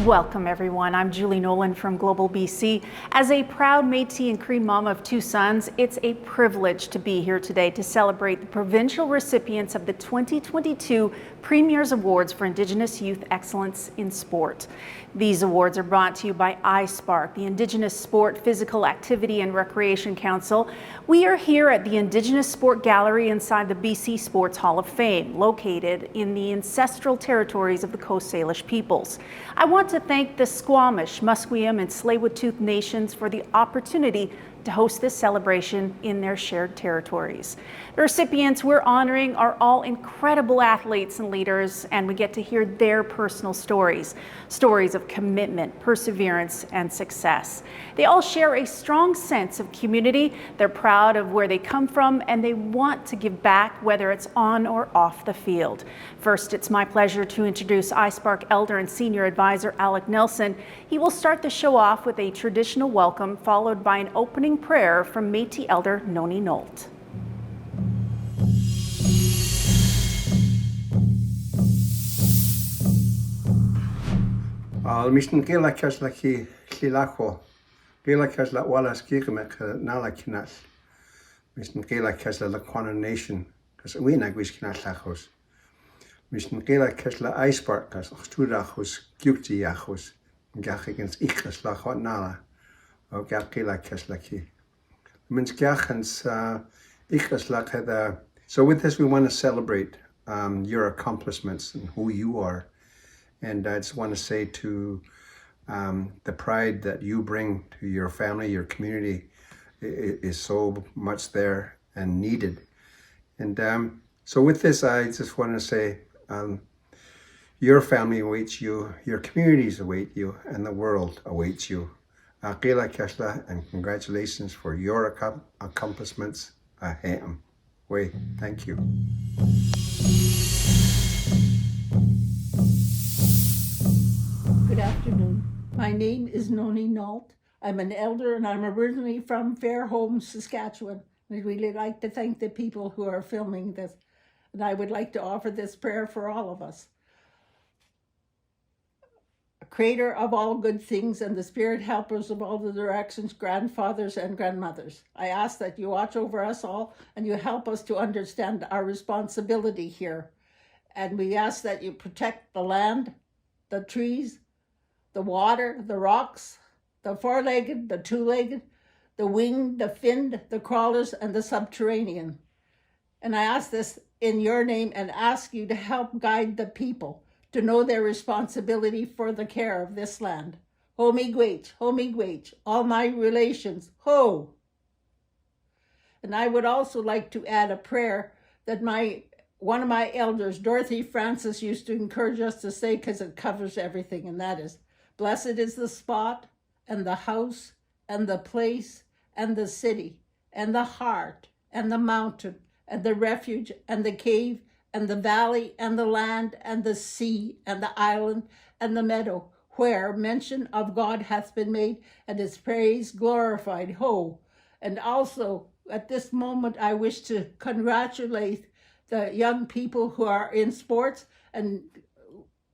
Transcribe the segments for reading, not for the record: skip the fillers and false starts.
Welcome everyone, I'm Julie Nolin from Global BC. As a proud Métis and Cree mom of 2 sons, it's a privilege to be here today to celebrate the provincial recipients of the 2022 Premier's Awards for Indigenous Youth Excellence in Sport. These awards are brought to you by SPARC, the Indigenous Sport, Physical Activity and Recreation Council. We are here at the Indigenous Sport Gallery inside the BC Sports Hall of Fame, located in the ancestral territories of the Coast Salish peoples. I want to thank the Squamish, Musqueam and Tsleil-Waututh nations for the opportunity to host this celebration in their shared territories. The recipients we're honoring are all incredible athletes and leaders, and we get to hear their personal stories of commitment, perseverance, and success. They all share a strong sense of community. They're proud of where they come from, and they want to give back, whether it's on or off the field. First, it's my pleasure to introduce SPARC Elder and Senior Advisor Alec Nelson. He will start the show off with a traditional welcome, followed by an opening prayer from Métis Elder Noni Nolt. Mishn Kayla Burns Lilacho, Kayla Burns Wallace Kikimek Nala Kinas, Mishn Kayla Burns Lakwana Nation, because we nagwish Kinas Lachos, Mishn Kayla Burns SPARC, because Studachos, Gukti Yachos, Gach against Ichas Lachot Nala, or Gakila Burns. So with this, we want to celebrate your accomplishments and who you are. And I just want to say to the pride that you bring to your family, your community is so much there and needed. And so with this, I just want to say your family awaits you, your communities await you, and the world awaits you. Kayla Burns, and congratulations for your accomplishments. Thank you. Good afternoon. My name is Noni Nolt. I'm an elder and I'm originally from Fairholme, Saskatchewan. I'd really like to thank the people who are filming this. And I would like to offer this prayer for all of us. Creator of all good things and the spirit helpers of all the directions, grandfathers and grandmothers, I ask that you watch over us all and you help us to understand our responsibility here. And we ask that you protect the land, the trees, the water, the rocks, the four-legged, the two-legged, the winged, the finned, the crawlers, and the subterranean. And I ask this in your name and ask you to help guide the people to know their responsibility for the care of this land. Hwlitsum, all my relations, ho! And I would also like to add a prayer that one of my elders, Dorothy Francis, used to encourage us to say because it covers everything, and that is, blessed is the spot and the house and the place and the city and the heart and the mountain and the refuge and the cave and the valley and the land and the sea and the island and the meadow, where mention of God hath been made and his praise glorified. Ho! And also at this moment I wish to congratulate the young people who are in sports and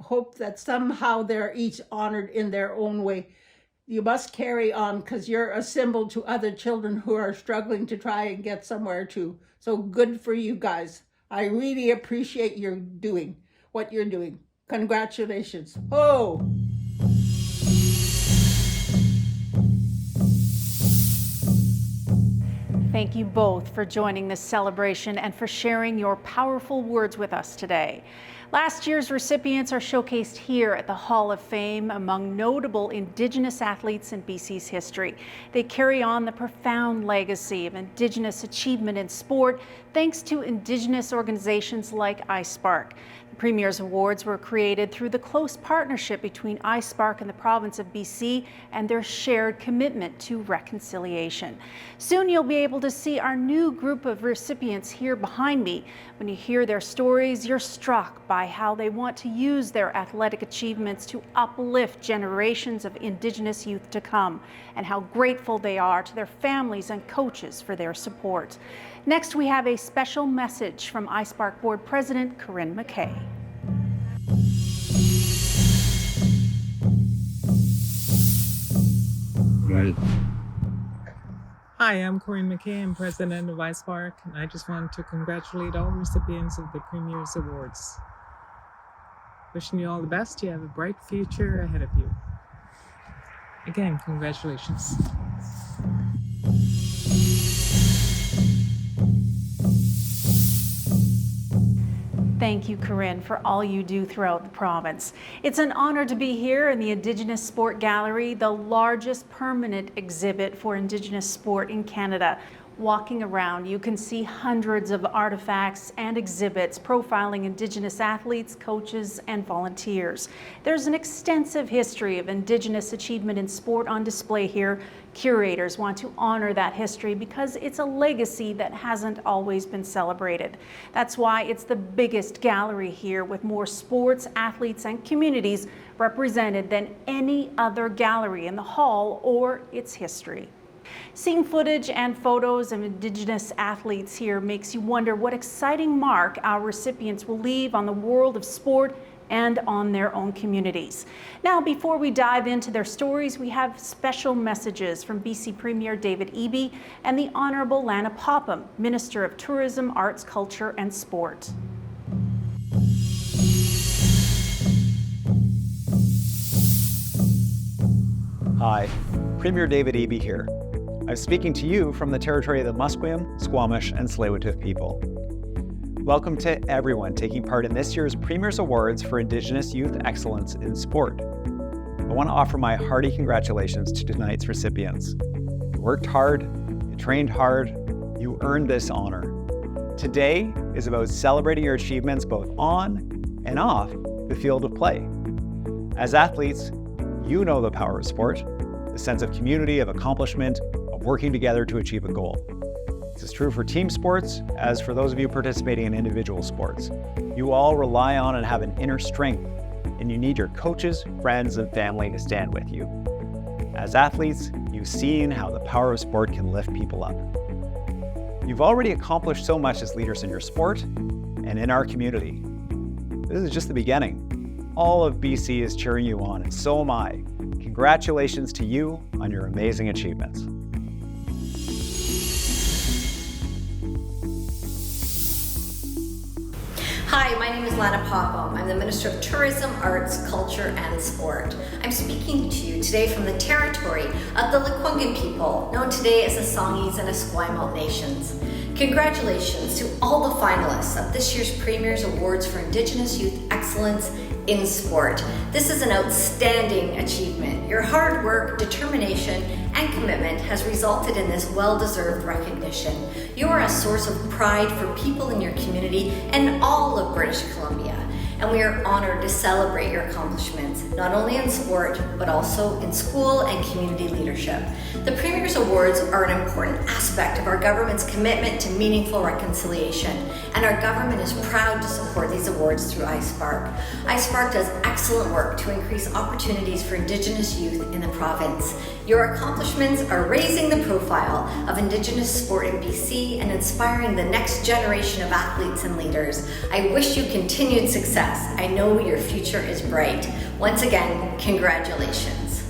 hope that somehow they're each honored in their own way. You must carry on because you're a symbol to other children who are struggling to try and get somewhere too. So good for you guys. I really appreciate what you're doing. Congratulations. Oh! Thank you both for joining this celebration and for sharing your powerful words with us today. Last year's recipients are showcased here at the Hall of Fame among notable Indigenous athletes in BC's history. They carry on the profound legacy of Indigenous achievement in sport thanks to Indigenous organizations like SPARC. The Premier's Awards were created through the close partnership between SPARC and the province of BC and their shared commitment to reconciliation. Soon you'll be able to see our new group of recipients here behind me. When you hear their stories, you're struck by how they want to use their athletic achievements to uplift generations of Indigenous youth to come, and how grateful they are to their families and coaches for their support. Next, we have a special message from SPARC Board President Corinne McKay. ahead. Hi, I'm Corinne McKay. I'm president of SPARC, and I just wanted to congratulate all recipients of the Premier's Awards. Wishing you all the best. You have a bright future ahead of you. Again, congratulations. Thank you, Corinne, for all you do throughout the province. It's an honor to be here in the Indigenous Sport Gallery, the largest permanent exhibit for Indigenous sport in Canada. Walking around, you can see hundreds of artifacts and exhibits profiling Indigenous athletes, coaches, and volunteers. There's an extensive history of Indigenous achievement in sport on display here. Curators want to honor that history because it's a legacy that hasn't always been celebrated. That's why it's the biggest gallery here, with more sports, athletes, and communities represented than any other gallery in the hall or its history. Seeing footage and photos of Indigenous athletes here makes you wonder what exciting mark our recipients will leave on the world of sport and on their own communities. Now, before we dive into their stories, we have special messages from BC Premier David Eby and the Honourable Lana Popham, Minister of Tourism, Arts, Culture and Sport. Hi, Premier David Eby here. I'm speaking to you from the territory of the Musqueam, Squamish, and Tsleil-Waututh people. Welcome to everyone taking part in this year's Premier's Awards for Indigenous Youth Excellence in Sport. I want to offer my hearty congratulations to tonight's recipients. You worked hard, you trained hard, you earned this honor. Today is about celebrating your achievements both on and off the field of play. As athletes, you know the power of sport, the sense of community, of accomplishment, of working together to achieve a goal. This is true for team sports as for those of you participating in individual sports. You all rely on and have an inner strength, and you need your coaches, friends, and family to stand with you. As athletes, you've seen how the power of sport can lift people up. You've already accomplished so much as leaders in your sport and in our community. This is just the beginning. All of BC is cheering you on, and so am I. Congratulations to you on your amazing achievements. Hi, my name is Lana Popham. I'm the Minister of Tourism, Arts, Culture and Sport. I'm speaking to you today from the territory of the Lackawanna people, known today as the Songhees and Esquimalt nations. Congratulations to all the finalists of this year's Premier's Awards for Indigenous Youth Excellence in Sport. This is an outstanding achievement. Your hard work, determination, and commitment has resulted in this well-deserved recognition. You are a source of pride for people in your community and all of British Columbia. And we are honored to celebrate your accomplishments, not only in sport, but also in school and community leadership. The Premier's Awards are an important aspect of our government's commitment to meaningful reconciliation, and our government is proud to support these awards through SPARC. SPARC does excellent work to increase opportunities for Indigenous youth in the province. Your accomplishments are raising the profile of Indigenous sport in BC and inspiring the next generation of athletes and leaders. I wish you continued success. I know your future is bright. Once again, congratulations.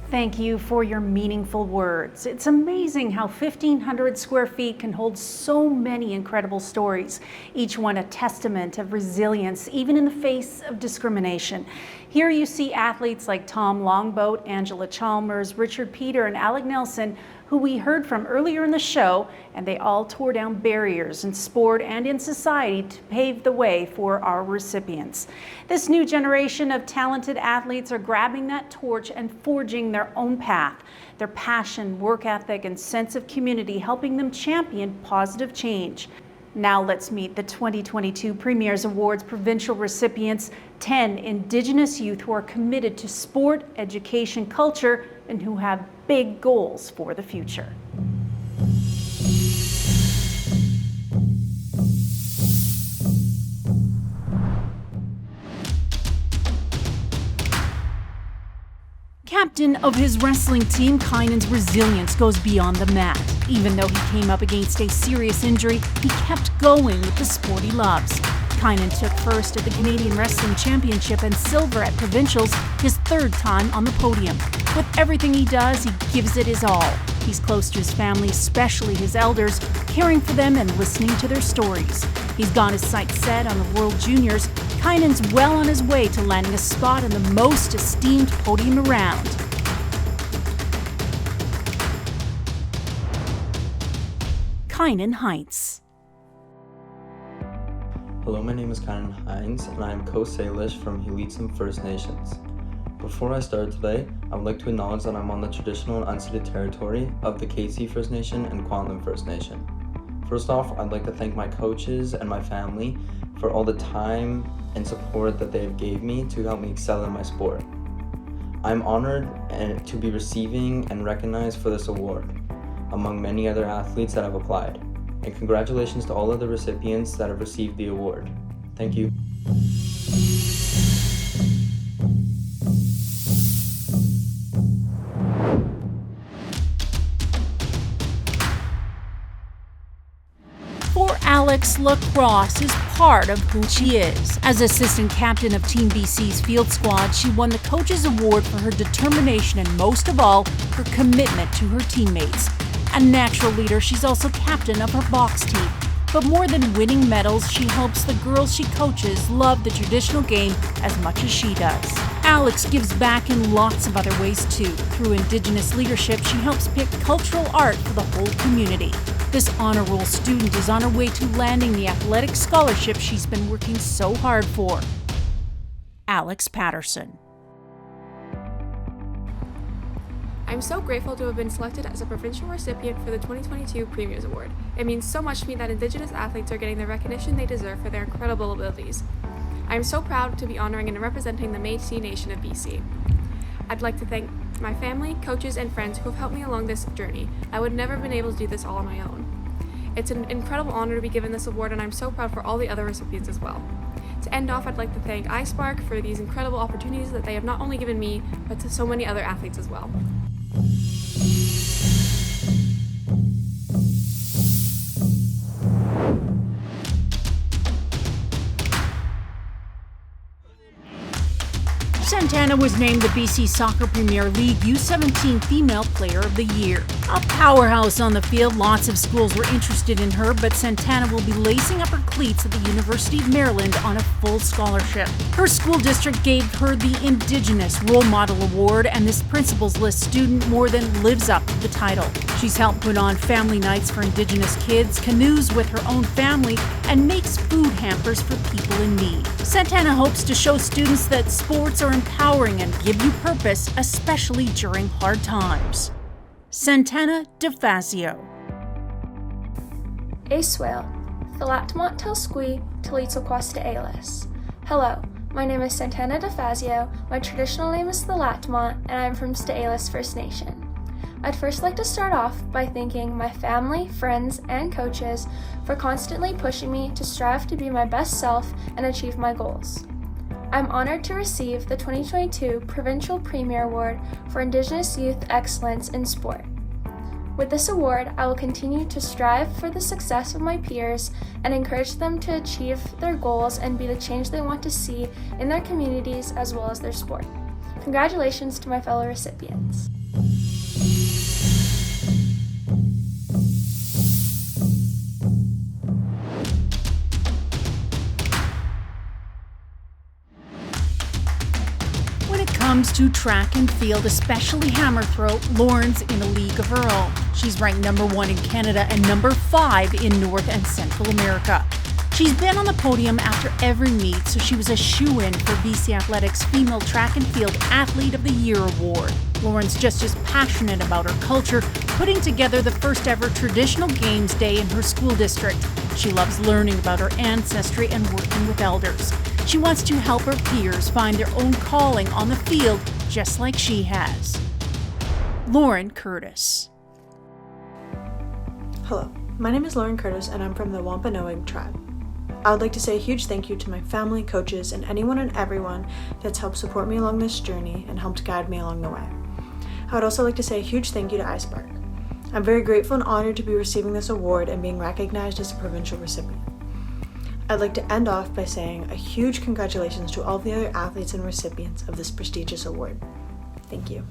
Thank you for your meaningful words. It's amazing how 1,500 square feet can hold so many incredible stories, each one a testament of resilience, even in the face of discrimination. Here you see athletes like Tom Longboat, Angela Chalmers, Richard Peter, and Alec Nelson, who we heard from earlier in the show, and they all tore down barriers in sport and in society to pave the way for our recipients. This new generation of talented athletes are grabbing that torch and forging their own path. Their passion, work ethic, and sense of community helping them champion positive change. Now let's meet the 2022 Premier's Awards provincial recipients, 10 Indigenous youth who are committed to sport, education, culture, and who have big goals for the future. Captain of his wrestling team, Kynan's resilience goes beyond the mat. Even though he came up against a serious injury, he kept going with the sport he loves. Kynan took first at the Canadian Wrestling Championship and silver at provincials, his third time on the podium. With everything he does, he gives it his all. He's close to his family, especially his elders, caring for them and listening to their stories. He's got his sights set on the World Juniors. Kynan's well on his way to landing a spot on the most esteemed podium around. Kynan Haintz. Hello, my name is Kynan Haintz, and I am co-Sts'ailes from Hwlitsum First Nations. Before I start today, I would like to acknowledge that I'm on the traditional and unceded territory of the Métis First Nation and Kwantlen First Nation. First off, I'd like to thank my coaches and my family for all the time and support that they have gave me to help me excel in my sport. I'm honored to be receiving and recognized for this award, among many other athletes that have applied. And congratulations to all of the recipients that have received the award. Thank you. For Alex, lacrosse is part of who she is. As assistant captain of Team BC's field squad, she won the Coach's Award for her determination and, most of all, her commitment to her teammates. A natural leader, she's also captain of her box team. But more than winning medals, she helps the girls she coaches love the traditional game as much as she does. Alex gives back in lots of other ways too. Through Indigenous leadership, she helps pick cultural art for the whole community. This honor roll student is on her way to landing the athletic scholarship she's been working so hard for. Alex Paterson. I'm so grateful to have been selected as a provincial recipient for the 2022 Premier's Award. It means so much to me that Indigenous athletes are getting the recognition they deserve for their incredible abilities. I am so proud to be honoring and representing the Métis Nation of BC. I'd like to thank my family, coaches, and friends who have helped me along this journey. I would never have been able to do this all on my own. It's an incredible honor to be given this award, and I'm so proud for all the other recipients as well. To end off, I'd like to thank SPARC for these incredible opportunities that they have not only given me, but to so many other athletes as well. Santana was named the BC Soccer Premier League U17 Female Player of the Year. A powerhouse on the field, lots of schools were interested in her, but Santana will be lacing up her cleats at the University of Maryland on a full scholarship. Her school district gave her the Indigenous Role Model Award, and this Principals List student more than lives up to the title. She's helped put on family nights for Indigenous kids, canoes with her own family, and makes food hampers for people in need. Santana hopes to show students that sports are empowering and give you purpose, especially during hard times. Santana DeFazio. Sts'ailes, Philatmont tel Squi, Sts'ailes. Hello, my name is Santana DeFazio, my traditional name is Philatmont, and I'm from Sts'ailes First Nation. I'd first like to start off by thanking my family, friends, and coaches for constantly pushing me to strive to be my best self and achieve my goals. I'm honored to receive the 2022 Provincial Premier Award for Indigenous Youth Excellence in Sport. With this award, I will continue to strive for the success of my peers and encourage them to achieve their goals and be the change they want to see in their communities as well as their sport. Congratulations to my fellow recipients. Comes to track and field, especially hammer throw, Lauren's in a league of her own. She's ranked number 1 in Canada and number 5 in North and Central America. She's been on the podium after every meet, so she was a shoo-in for BC Athletics Female Track and Field Athlete of the Year Award. Lauren's just as passionate about her culture, putting together the first ever traditional games day in her school district. She loves learning about her ancestry and working with elders. She wants to help her peers find their own calling on the field, just like she has. Lauren Curtis. Hello, my name is Lauren Curtis and I'm from the Wampanoag tribe. I would like to say a huge thank you to my family, coaches, and anyone and everyone that's helped support me along this journey and helped guide me along the way. I would also like to say a huge thank you to SPARC. I'm very grateful and honored to be receiving this award and being recognized as a provincial recipient. I'd like to end off by saying a huge congratulations to all the other athletes and recipients of this prestigious award. Thank you.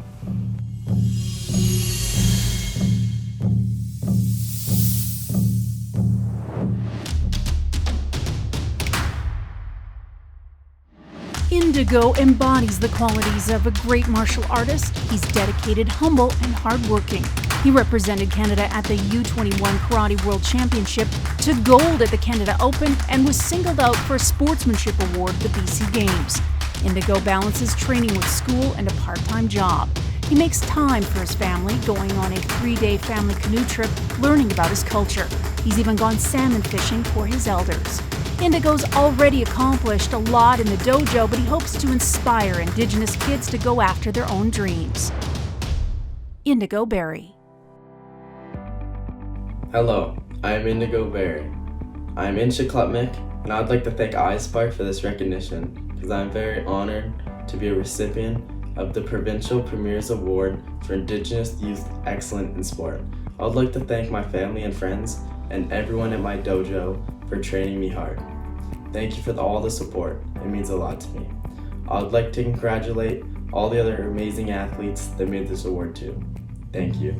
Indigo embodies the qualities of a great martial artist. He's dedicated, humble, and hardworking. He represented Canada at the U21 Karate World Championship to gold at the Canada Open and was singled out for a sportsmanship award at the BC Games. Indigo balances training with school and a part-time job. He makes time for his family, going on a 3-day family canoe trip, learning about his culture. He's even gone salmon fishing for his elders. Indigo's already accomplished a lot in the dojo, but he hopes to inspire Indigenous kids to go after their own dreams. Indigo Berry. Hello, I am Indigo Berry. I am in Nłeʔkepmxc, and I'd like to thank SPARC for this recognition, because I'm very honored to be a recipient of the Provincial Premier's Award for Indigenous Youth Excellence in Sport. I would like to thank my family and friends and everyone at my dojo for training me hard. Thank you for all the support. It means a lot to me. I would like to congratulate all the other amazing athletes that made this award too. Thank you.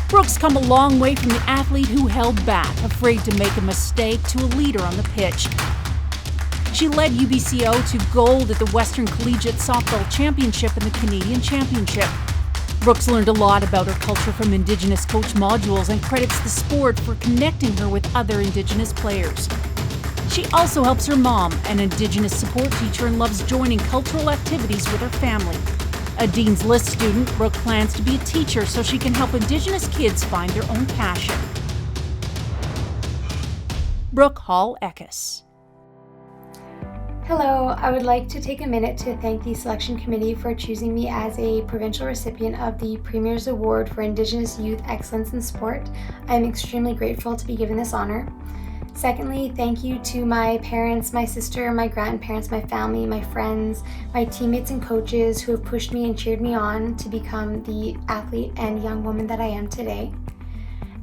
Brooke's come a long way from the athlete who held back, afraid to make a mistake, to a leader on the pitch. She led UBCO to gold at the Western Collegiate Softball Championship and the Canadian Championship. Brooke's learned a lot about her culture from Indigenous coach modules and credits the sport for connecting her with other Indigenous players. She also helps her mom, an Indigenous support teacher, and loves joining cultural activities with her family. A Dean's List student, Brooke plans to be a teacher so she can help Indigenous kids find their own passion. Brooke Hall-Eckes. Hello, I would like to take a minute to thank the selection committee for choosing me as a provincial recipient of the Premier's Award for Indigenous Youth Excellence in Sport. I am extremely grateful to be given this honor. Secondly, thank you to my parents, my sister, my grandparents, my family, my friends, my teammates and coaches who have pushed me and cheered me on to become the athlete and young woman that I am today.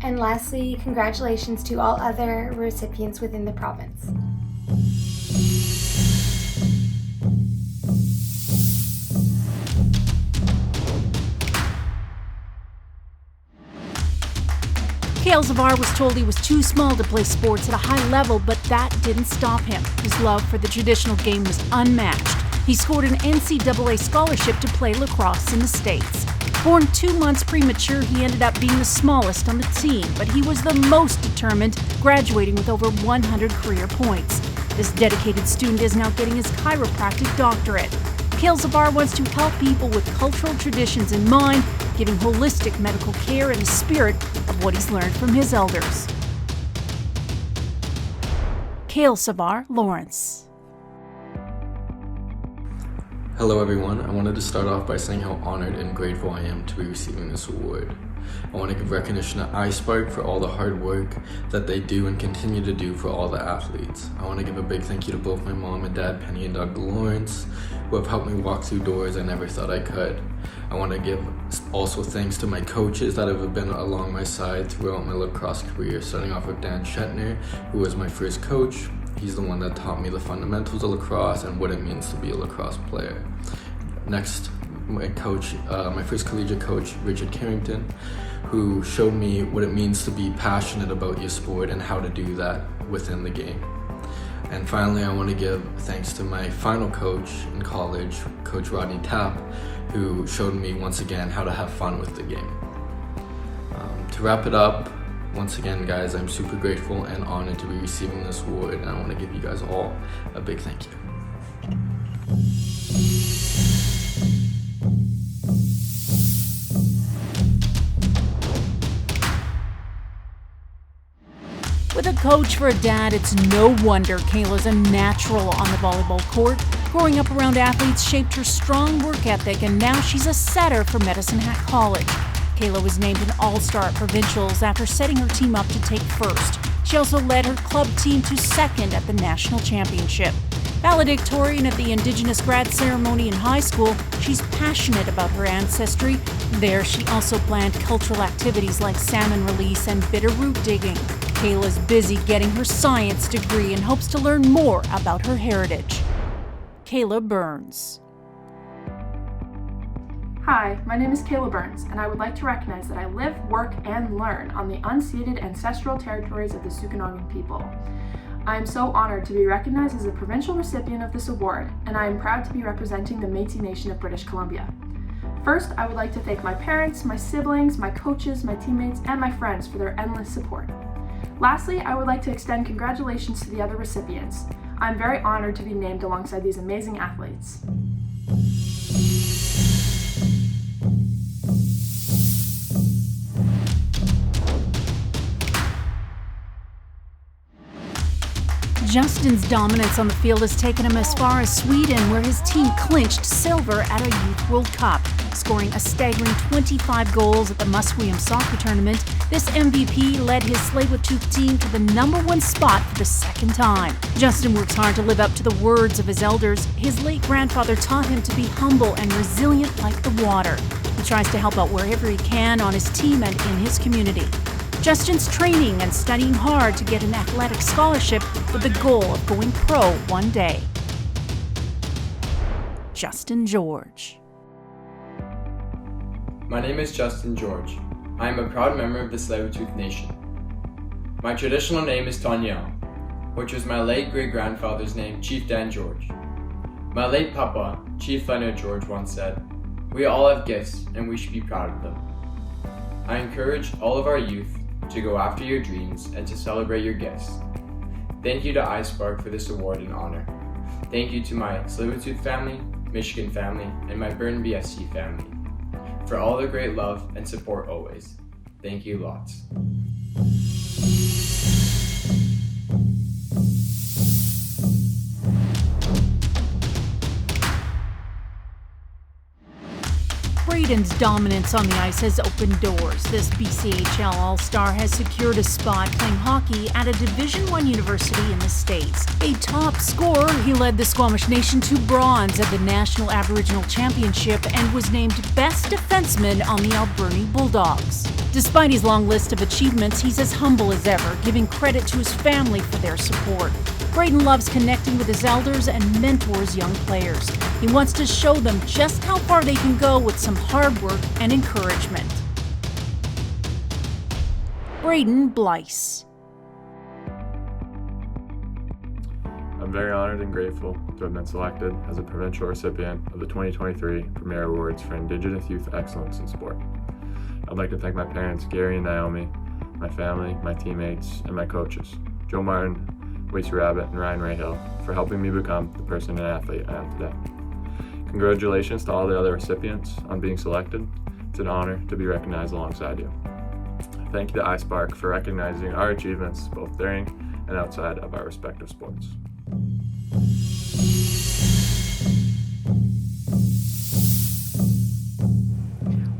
And lastly, congratulations to all other recipients within the province. Kalezafar was told he was too small to play sports at a high level, but that didn't stop him. His love for the traditional game was unmatched. He scored an NCAA scholarship to play lacrosse in the States. Born 2 months premature, he ended up being the smallest on the team, but he was the most determined, graduating with over 100 career points. This dedicated student is now getting his chiropractic doctorate. Kalezafar wants to help people with cultural traditions in mind, giving holistic medical care in the spirit of what he's learned from his elders. Kalezafar Lawrence. Hello everyone, I wanted to start off by saying how honored and grateful I am to be receiving this award. I want to give recognition to SPARC for all the hard work that they do and continue to do for all the athletes. I want to give a big thank you to both my mom and dad, Penny and Dr. Lawrence, who have helped me walk through doors I never thought I could. I want to give also thanks to my coaches that have been along my side throughout my lacrosse career, starting off with Dan Shetner, who was my first coach. He's the one that taught me the fundamentals of lacrosse and what it means to be a lacrosse player. Next, my coach, my first collegiate coach, Richard Carrington, who showed me what it means to be passionate about your sport and how to do that within the game. And finally, I want to give thanks to my final coach in college, Coach Rodney Tapp, who showed me once again how to have fun with the game. To wrap it up, once again, guys, I'm super grateful and honored to be receiving this award, and I want to give you guys all a big thank you. With a coach for a dad, it's no wonder Kayla's a natural on the volleyball court. Growing up around athletes shaped her strong work ethic, and now she's a setter for Medicine Hat College. Kayla was named an all-star at provincials after setting her team up to take first. She also led her club team to second at the national championship. Valedictorian at the Indigenous grad ceremony in high school, she's passionate about her ancestry. There, she also planned cultural activities like salmon release and bitterroot digging. Kayla's busy getting her science degree and hopes to learn more about her heritage. Kayla Burns. Hi, my name is Kayla Burns, and I would like to recognize that I live, work, and learn on the unceded ancestral territories of the Squamish people. I am so honored to be recognized as a provincial recipient of this award, and I am proud to be representing the Métis Nation of British Columbia. First, I would like to thank my parents, my siblings, my coaches, my teammates, and my friends for their endless support. Lastly, I would like to extend congratulations to the other recipients. I'm very honored to be named alongside these amazing athletes. Justin's dominance on the field has taken him as far as Sweden, where his team clinched silver at a Youth World Cup. Scoring a staggering 25 goals at the Musqueam soccer tournament, this MVP led his Tsleil-Waututh team to the #1 spot for the second time. Justin works hard to live up to the words of his elders. His late grandfather taught him to be humble and resilient like the water. He tries to help out wherever he can on his team and in his community. Justin's training and studying hard to get an athletic scholarship with the goal of going pro one day. Justin George. My name is Justin George. I am a proud member of the Tsleil-Waututh Nation. My traditional name is Tanyel, which was my late great-grandfather's name, Chief Dan George. My late papa, Chief Leonard George, once said, "We all have gifts and we should be proud of them." I encourage all of our youth to go after your dreams and to celebrate your gifts. Thank you to SPARC for this award and honor. Thank you to my Tsleil-Waututh family, Michigan family, and my Burn BSC family for all the great love and support always. Thank you lots. Braden's dominance on the ice has opened doors. This BCHL All-Star has secured a spot playing hockey at a Division I university in the States. A top scorer, he led the Squamish Nation to bronze at the National Aboriginal Championship and was named Best Defenseman on the Alberni Bulldogs. Despite his long list of achievements, he's as humble as ever, giving credit to his family for their support. Braden loves connecting with his elders and mentors young players. He wants to show them just how far they can go with some hard work and encouragement. Braden Blace. I'm very honored and grateful to have been selected as a provincial recipient of the 2023 Premier Awards for Indigenous Youth Excellence in Sport. I'd like to thank my parents, Gary and Naomi, my family, my teammates, and my coaches, Joe Martin, Wacy Rabbit, and Ryan Rahill, for helping me become the person and athlete I am today. Congratulations to all the other recipients on being selected. It's an honor to be recognized alongside you. Thank you to SPARC for recognizing our achievements both during and outside of our respective sports.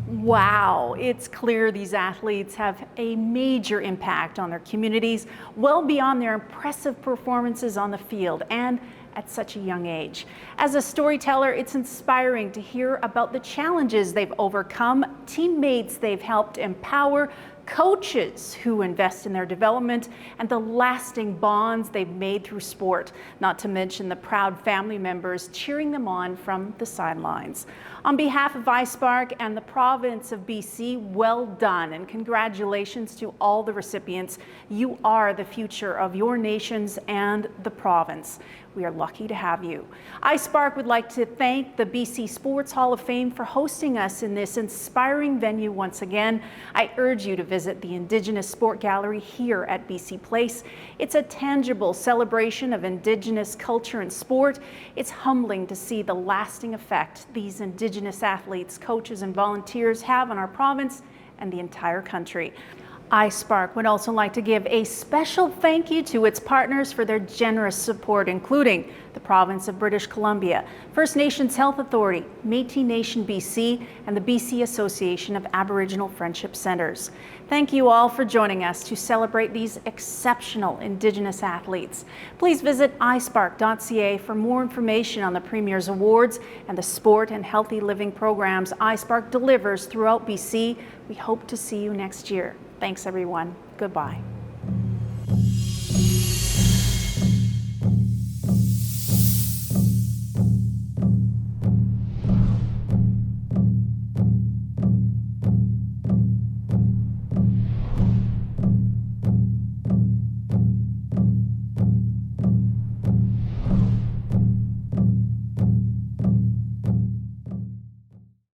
Wow, it's clear these athletes have a major impact on their communities, well beyond their impressive performances on the field and at such a young age. As a storyteller, it's inspiring to hear about the challenges they've overcome, teammates they've helped empower, coaches who invest in their development, and the lasting bonds they've made through sport, not to mention the proud family members cheering them on from the sidelines. On behalf of SPARC and the province of BC, well done and congratulations to all the recipients. You are the future of your nations and the province. We are lucky to have you. SPARC would like to thank the BC Sports Hall of Fame for hosting us in this inspiring venue once again. I urge you to visit the Indigenous Sport Gallery here at BC Place. It's a tangible celebration of Indigenous culture and sport. It's humbling to see the lasting effect these Indigenous athletes, coaches, and volunteers have on our province and the entire country. SPARC would also like to give a special thank you to its partners for their generous support, including the Province of British Columbia, First Nations Health Authority, Métis Nation BC, and the BC Association of Aboriginal Friendship Centres. Thank you all for joining us to celebrate these exceptional Indigenous athletes. Please visit isparc.ca for more information on the Premier's Awards and the sport and healthy living programs SPARC delivers throughout BC. We hope to see you next year. Thanks, everyone. Goodbye.